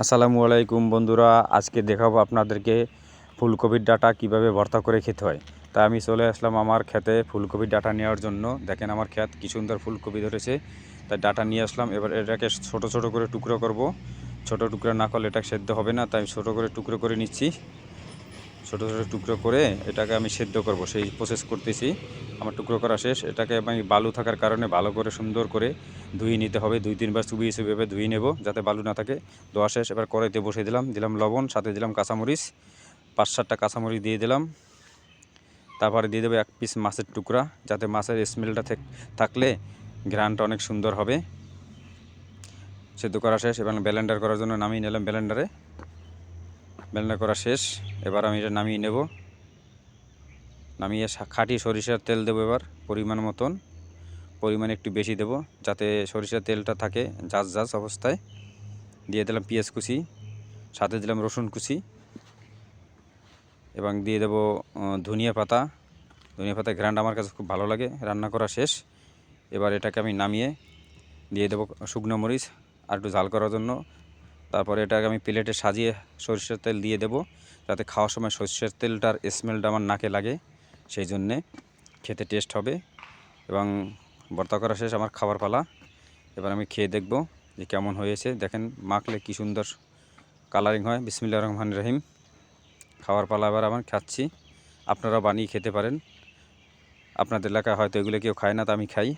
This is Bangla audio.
আসসালামু আলাইকুম বন্ধুরা, আজকে দেখাবো আপনাদেরকে ফুলকপির ডাঁটা কিভাবে ভর্তা করে খেতে হয়। তা আমি চলে আসলাম আমার ক্ষেতে ফুলকপির ডাঁটা নেওয়ার জন্য। দেখেন আমার ক্ষেত কি সুন্দর ফুলকপি ধরেছে, তাই ডাঁটা নিয়ে আসলাম। এবার এটাকে ছোট ছোট করে টুকরো করব। ছোট টুকরো না করলে এটা সেদ্ধ হবে না, তাই ছোট করে টুকরো করে নিচ্ছি। ছোট ছোট টুকরো করে এটাকে আমি সেদ্ধ করব, সেই প্রসেস করতেছি। আমার টুকরো করা শেষ। এটাকে আমি বালু থাকার কারণে ভালো করে সুন্দর করে ধুয়ে নিতে হবে। 2-3 বার চুবিয়ে চুবিয়ে ধুয়ে নেব যাতে বালু না থাকে। ধোয়া শেষ। এবার কড়াইতে বসিয়ে দিলাম লবণ, সাথে দিলাম কাঁচামরিচ, 5-7টা কাঁচামরিচ দিয়ে দিলাম। তারপরে দিয়ে দেবো 1 পিস মাছের টুকরা, যাতে মাছের স্মেলটা থাকলে ঘ্রাণটা অনেক সুন্দর হবে। সেদ্ধ করা শেষ। এবার ব্লেন্ডার করার জন্য নামিয়ে নিলাম ব্লেন্ডারে। ব্লেন্ডার করা শেষ। এবার আমি এটা নামিয়ে নেব। নামিয়ে খাঁটি সরিষার তেল দেবো। এবার পরিমাণ একটু বেশি দেব, যাতে সরিষার তেলটা থাকে ঝাঁঝ অবস্থায়। দিয়ে দিলাম পেঁয়াজ কুচি, সাথে দিলাম রসুন কুচি, এবং দিয়ে দেবো ধনিয়া পাতা। ধনিয়া পাতা ঘ্রাণটা আমার কাছে খুব ভালো লাগে। রান্না করা শেষ। এবার এটাকে আমি নামিয়ে দিয়ে দেবো শুকনো মরিচ আর একটু ঝাল করার জন্য। তারপরে এটাকে আমি প্লেটে সাজিয়ে সরিষার তেল দিয়ে দেবো, যাতে খাওয়ার সময় সরিষার তেলটার স্মেলটা আমার নাকে লাগে, সেই জন্যে খেতে টেস্ট হবে। এবং ভর্তা করা শেষ, আমার খাবার পালা। এবার আমি খেয়ে দেখব যে কেমন হয়েছে। দেখেন মাখলে কি সুন্দর কালারিং হয়। বিসমিল্লাহির রহমানির রহিম। খাওয়ার পালা এবার আমার খাচ্ছি। আপনারা বানিয়ে খেতে পারেন। আপনাদের এলাকায় হয়তো এগুলো কেউ খায় না, তা আমি খাই।